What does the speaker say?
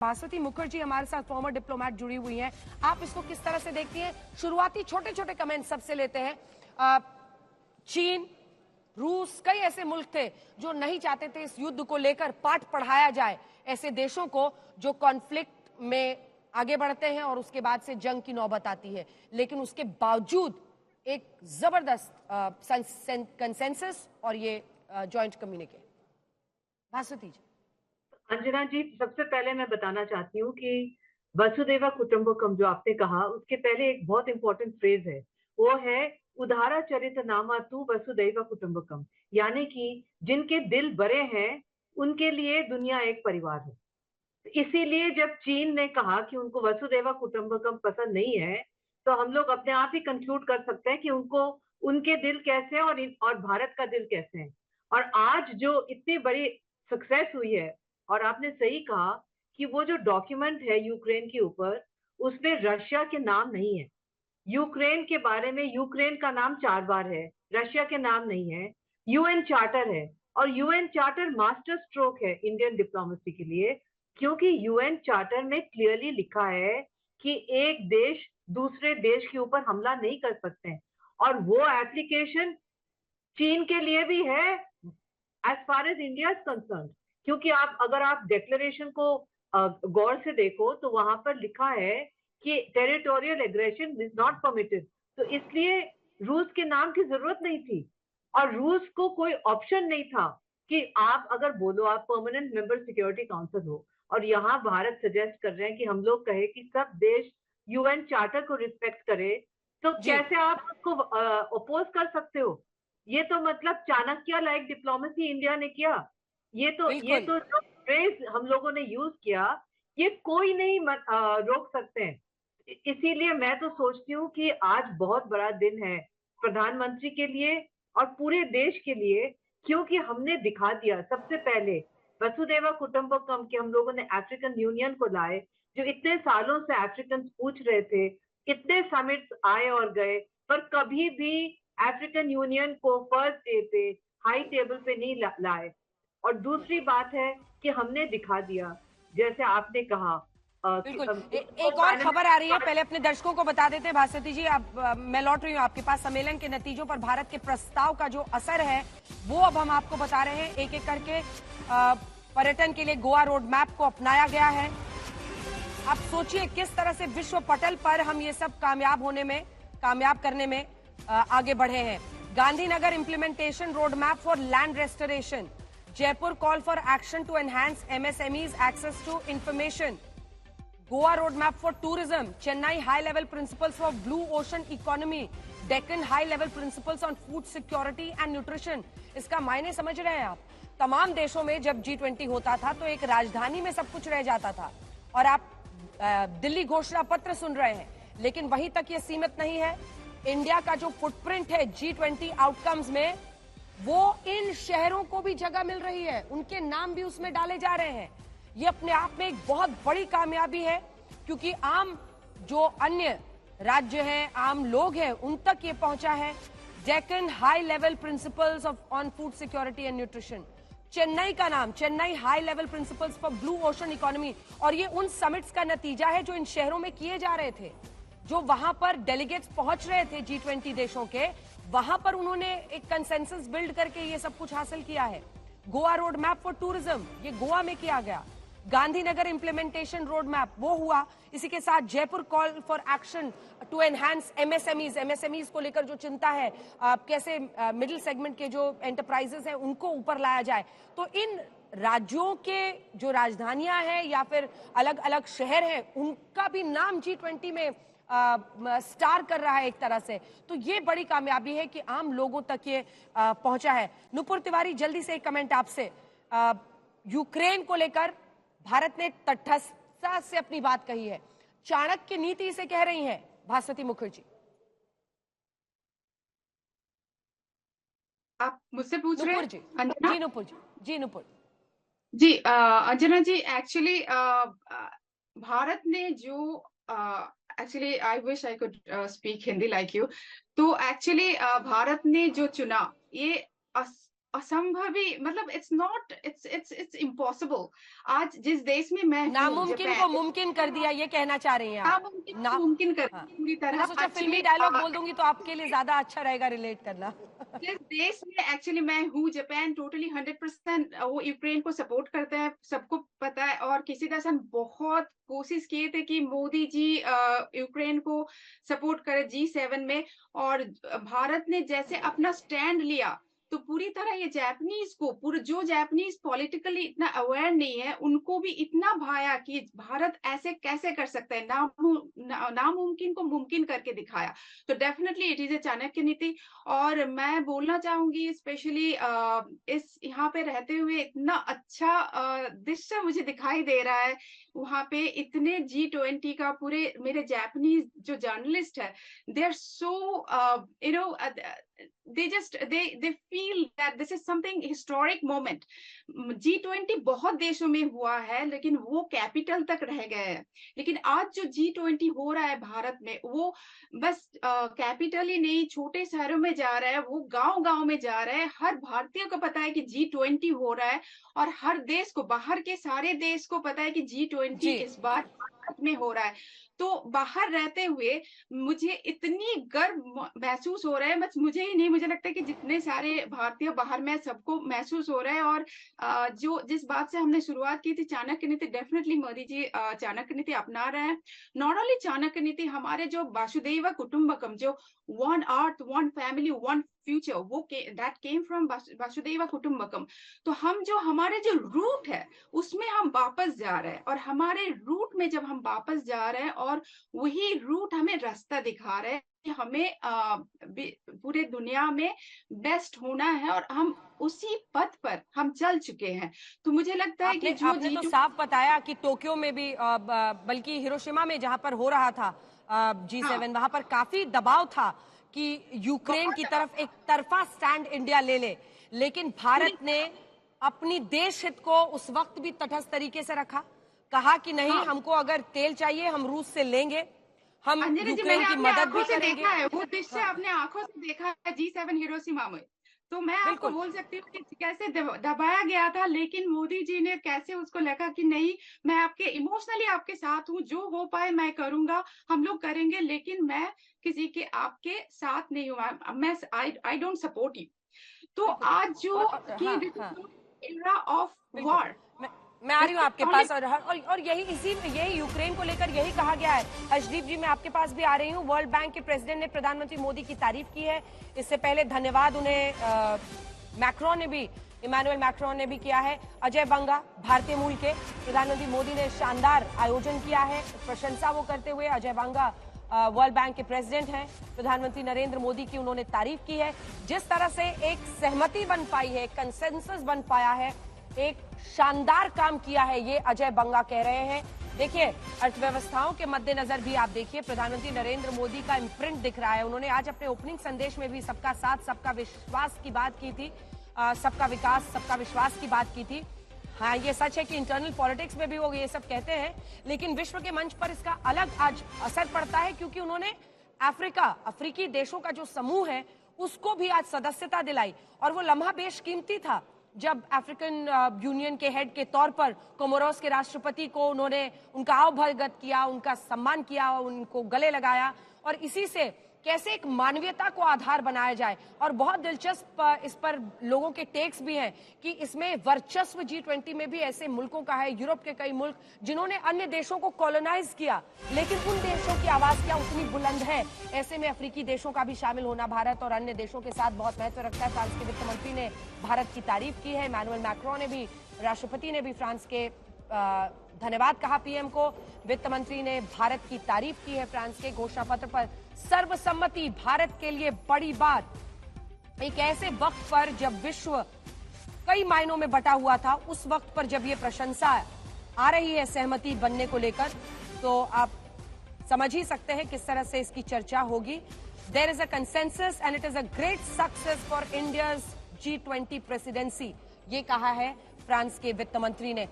भास्वती मुखर्जी हमारे साथ farmer diplomat जुड़ी हुई हैं। आप इसको किस तरह से देखती हैं? शुरुआती छोटे छोटे कमेंट सबसे लेते हैं। चीन, रूस, कई ऐसे मुल्क थे जो नहीं चाहते थे इस युद्ध को लेकर पाठ पढ़ाया जाए ऐसे देशों को जो कॉन्फ्लिक्ट में आगे बढ़ते हैं और उसके बाद से जंग की नौबत आती है, लेकिन उसके बावजूद एक जबरदस्त कंसेंसस और ये जॉइंट कम्युनिके। भास्वती जी। अंजना जी, सबसे पहले मैं बताना चाहती हूँ कि वसुदेवा कुटुंबकम जो आपने कहा, उसके पहले एक बहुत इंपॉर्टेंट फ्रेज है, वो है उदारा चरित नामा तू वसुदैवा कुटुंबकम, यानी कि जिनके दिल बड़े हैं उनके लिए दुनिया एक परिवार है। इसीलिए जब चीन ने कहा कि उनको वसुदेवा कुटुंबकम पसंद नहीं है, तो हम लोग अपने आप ही कंक्लूड कर सकते हैं कि उनको उनके दिल कैसे हैं और भारत का दिल कैसे है। और आज जो इतनी बड़ी सक्सेस हुई है, और आपने सही कहा कि वो जो डॉक्यूमेंट है यूक्रेन के ऊपर, उसमें रशिया के नाम नहीं है। यूक्रेन के बारे में यूक्रेन का नाम 4 बार है, रशिया के नाम नहीं है। यूएन चार्टर है, और यूएन चार्टर मास्टर स्ट्रोक है इंडियन डिप्लोमेसी के लिए, क्योंकि यूएन चार्टर में क्लियरली लिखा है कि एक देश दूसरे देश के ऊपर हमला नहीं कर सकते हैं। और वो एप्लीकेशन चीन के लिए भी है as far as India is concerned, क्योंकि अगर आप डिक्लेरेशन को गौर से देखो तो वहां पर लिखा है कि territorial aggression is not permitted. तो इसलिए रूस के नाम की जरूरत नहीं थी, और रूस को कोई ऑप्शन नहीं था कि आप अगर बोलो आप परमानेंट मेंबर सिक्योरिटी काउंसिल हो, और यहाँ भारत सजेस्ट कर रहे हैं कि हम लोग कहे कि सब देश यूएन चार्टर को रिस्पेक्ट करे, तो कैसे आप उसको अपोज कर सकते हो? ये तो मतलब चाणक्य लाइक डिप्लोमेसी इंडिया ने किया। ये तो जो फ्रेज हम लोगों ने यूज किया, ये कोई नहीं रोक सकते हैं। इसीलिए मैं तो सोचती हूँ कि आज बहुत बड़ा दिन है प्रधानमंत्री के लिए और पूरे देश के लिए, क्योंकि हमने दिखा दिया सबसे पहले वसुदेवा कुटुंबकम के हम लोगों ने अफ्रीकन यूनियन को लाए, जो इतने सालों से अफ्रीकन पूछ रहे थे। इतने समिट्स आए और गए, पर कभी भी अफ्रीकन यूनियन को फर्स्ट डे पे हाई टेबल पे नहीं लाए। और दूसरी बात है कि हमने दिखा दिया, जैसे आपने कहा बिल्कुल। एक और खबर आ रही है, पहले अपने दर्शकों को बता देते हैं भास्वती जी। मैं लौट रही हूँ आपके पास। सम्मेलन के नतीजों पर भारत के प्रस्ताव का जो असर है वो अब हम आपको बता रहे हैं। एक एक करके पर्यटन के लिए गोवा रोड मैप को अपनाया गया है। आप सोचिए किस तरह से विश्व पटल पर हम ये सब कामयाब करने में आगे बढ़े हैं। Gandhinagar implementation road map for land restoration, Jaipur call for action to enhance MSMEs access to information, Goa roadmap for tourism, Chennai high-level principles for blue ocean economy, Deccan high-level principles on food security and nutrition। इसका मायने समझ रहे हैं आप? तमाम देशों में जब G20 होता था तो एक राजधानी में सब कुछ रह जाता था, और आप दिल्ली घोषणा पत्र सुन रहे हैं, लेकिन वहीं तक ये सीमित नहीं है। इंडिया का जो फुटप्रिंट है G20 आउटकम्स में, वो इन शहरों को भी जगह मिल रही है, उनके नाम भी उसमें डाले जा रहे हैं। ये अपने आप में एक बहुत बड़ी कामयाबी है, क्योंकि आम जो अन्य राज्य हैं, आम लोग हैं, उन तक ये पहुंचा है। Deccan high level principles on food security and nutrition, Chennai का नाम, Chennai high level principles for blue ocean economy. और ये उन समिट्स का नतीजा है जो इन शहरों में किए जा रहे थे, जो वहां पर डेलीगेट्स पहुंच रहे थे G20 देशों के, वहां पर उन्होंने एक कंसेंसस बिल्ड करके ये सब कुछ हासिल किया है। Goa road map for tourism, ये गोवा में किया गया। गांधीनगर इंप्लीमेंटेशन रोड मैप वो हुआ। इसी के साथ Jaipur call for action to enhance MSMEs को लेकर जो चिंता है, कैसे मिडिल सेगमेंट के जो एंटरप्राइजेस हैं उनको ऊपर लाया जाए। तो इन राज्यों के जो राजधानियां हैं या फिर अलग अलग शहर हैं, उनका भी नाम G20 में स्टार कर रहा है एक तरह से। तो ये बड़ी कामयाबी है कि आम लोगों तक ये पहुंचा है। नुपुर तिवारी, जल्दी से एक कमेंट आपसे। यूक्रेन को लेकर भारत ने तटस्थता से अपनी बात कही है, चाणक्य नीति से कह रही हैं भास्वती मुखर्जी। आप मुझसे पूछ रहे हैं? जी नुपुर जी अंजना जी, एक्चुअली भारत ने जो actually I wish I could speak Hindi like you. तो एक्चुअली भारत ने जो चुना, ये असंभव ही, मतलब इट्स इम्पॉसिबल। आज जिस देश में मैं हूँ, नामुमकिन को मुमकिन कर दिया, ये कहना चाह रही हैं आप? नामुमकिन को मुमकिन कर हाँ। पूरी तरह। मैंने सोचा फिल्मी डायलॉग बोल दूंगी तो आपके लिए ज्यादा अच्छा रहेगा रिलेट करना। जिस देश में एक्चुअली मैं हूँ, जापान टोटली 100% वो यूक्रेन को सपोर्ट करता है, सबको पता है। और किसी तरह से हम बहुत कोशिश किए थे कि मोदी जी यूक्रेन को सपोर्ट करे G7 में, और भारत ने जैसे अपना स्टैंड लिया, तो पूरी तरह ये जापानीज को, पूरे जो जापानीज पॉलिटिकली इतना अवेयर नहीं है, उनको भी इतना भाया कि भारत ऐसे कैसे कर सकता है, नामुमकिन को मुमकिन करके दिखाया। तो definitely it is a Chanakya नीति। और मैं बोलना चाहूंगी स्पेशली इस यहाँ पे रहते हुए इतना अच्छा दृश्य मुझे दिखाई दे रहा है। वहां पे इतने G20 का, पूरे मेरे जापानीज जो जर्नलिस्ट है, they are so they feel that this is something historic moment. G20 बहुत देशों में हुआ है, लेकिन वो कैपिटल तक रह गए हैं। लेकिन आज जो G20 हो रहा है भारत में, वो बस कैपिटल ही नहीं, छोटे शहरों में जा रहा है, वो गांव गांव में जा रहा है। हर भारतीय को पता है कि G20 हो रहा है, और हर देश को, बाहर के सारे देश को पता है कि G20 इस बार भारत में हो रहा है। तो बाहर रहते हुए मुझे इतनी गर्व महसूस हो रहा है, बस मुझे ही नहीं, मुझे लगता है कि जितने सारे भारतीय बाहर में, सबको महसूस हो रहा है। और जो जिस बात से हमने शुरुआत की थी, चाणक्य नीति, डेफिनेटली मोदी जी चाणक्य नीति अपना रहे हैं। नॉट ओनली चाणक्य नीति, हमारे जो वासुदेव कुटुंबकम, जो one earth, one family, one future, वो दैट केम फ्रॉम वासुदेव कुटुंबकम। तो हम जो, हमारे जो रूट है, उसमें हम वापस जा रहे हैं, और हमारे रूट में जब हम वापस जा रहे हैं, और वही रूट हमें रास्ता दिखा रहे हैं कि हमें पूरे दुनिया में बेस्ट होना है, और हम उसी पथ पर हम चल चुके हैं। तो मुझे लगता है कि जो आपने तो साफ बताया कि टोक्यो में भी, बल्कि हिरोशिमा में जहां पर हो रहा था G7, वहां पर काफी दबाव था कि यूक्रेन की तरफ एक तरफा स्टैंड इंडिया ले ले, लेकिन भारत ने अपनी देश हित को उस वक्त भी तटस्थ तरीके से रखा, कहा कि नहीं, हमको अगर तेल चाहिए हम रूस से लेंगे, हम यूक्रेन की मदद भी करेंगे। वो दृश्य अपने आंखों से देखा है G7 हिरोशिमा में। तो मैं आपको बोल सकती हूँ कि कैसे दबाया गया था, लेकिन मोदी जी ने कैसे उसको लगा कि नहीं, मैं आपके इमोशनली आपके साथ हूँ, जो हो पाए मैं करूंगा, हम लोग करेंगे, लेकिन मैं किसी के आपके साथ नहीं हूँ, मैं आई डोंट सपोर्ट यू। तो आज जो एरा ऑफ वॉर, मैं आ रही हूँ आपके पास, और यही यूक्रेन को लेकर यही कहा गया है। हर्षदीप जी, मैं आपके पास भी आ रही हूँ। वर्ल्ड बैंक के प्रेसिडेंट ने प्रधानमंत्री मोदी की तारीफ की है। इससे पहले धन्यवाद उन्हें मैक्रोन ने भी, इमैनुअल मैक्रोन ने भी किया है। अजय बंगा, भारतीय मूल के, प्रधानमंत्री मोदी ने शानदार आयोजन किया है, प्रशंसा वो करते हुए। अजय बंगा वर्ल्ड बैंक के प्रेसिडेंट हैं, प्रधानमंत्री नरेंद्र मोदी की उन्होंने तारीफ की है। जिस तरह से एक सहमति बन पाई है, कंसेंसस बन पाया है, एक शानदार काम किया है, ये अजय बंगा कह रहे हैं। देखिए, अर्थव्यवस्थाओं के मद्देनजर भी आप देखिए, प्रधानमंत्री नरेंद्र मोदी का इम्प्रिंट दिख रहा है। उन्होंने आज अपने ओपनिंग संदेश में भी सबका साथ, सबका विश्वास की बात की थी, सबका विकास, सबका विश्वास की बात की थी। हाँ, ये सच है कि इंटरनल पॉलिटिक्स में भी वो ये सब कहते हैं, लेकिन विश्व के मंच पर इसका अलग आज असर पड़ता है, क्योंकि उन्होंने अफ्रीकी देशों का जो समूह है उसको भी आज सदस्यता दिलाई। और वो लम्हा बेशकीमती था जब अफ्रीकन यूनियन के हेड के तौर पर कोमोरोस के राष्ट्रपति को उन्होंने उनका आवभगत किया, उनका सम्मान किया, उनको गले लगाया, और इसी से कैसे एक मानवीयता को आधार बनाया जाए। और बहुत दिलचस्प इस पर लोगों के टेक्स भी हैं कि इसमें वर्चस्व G20 में भी ऐसे मुल्कों का है, यूरोप के कई मुल्क जिन्होंने अन्य देशों को कॉलोनाइज किया, लेकिन उन देशों की आवाज क्या उतनी बुलंद है? ऐसे में अफ्रीकी देशों का भी शामिल होना भारत और अन्य देशों के साथ बहुत महत्व रखता है। फ्रांस के वित्त मंत्री ने भारत की तारीफ की है, इमैनुअल मैक्रोन ने भी, राष्ट्रपति ने भी फ्रांस के धन्यवाद कहा पीएम को। वित्त मंत्री ने भारत की तारीफ की है। फ्रांस के घोषणा पत्र पर सर्वसम्मति भारत के लिए बड़ी बात। एक ऐसे वक्त पर जब विश्व कई मायनों में बटा हुआ था, उस वक्त पर जब ये प्रशंसा आ रही है सहमति बनने को लेकर, तो आप समझ ही सकते हैं किस तरह से इसकी चर्चा होगी। There is a consensus and it is a great success for India's G20 presidency, ये कहा है फ्रांस के वित्त मंत्री ने।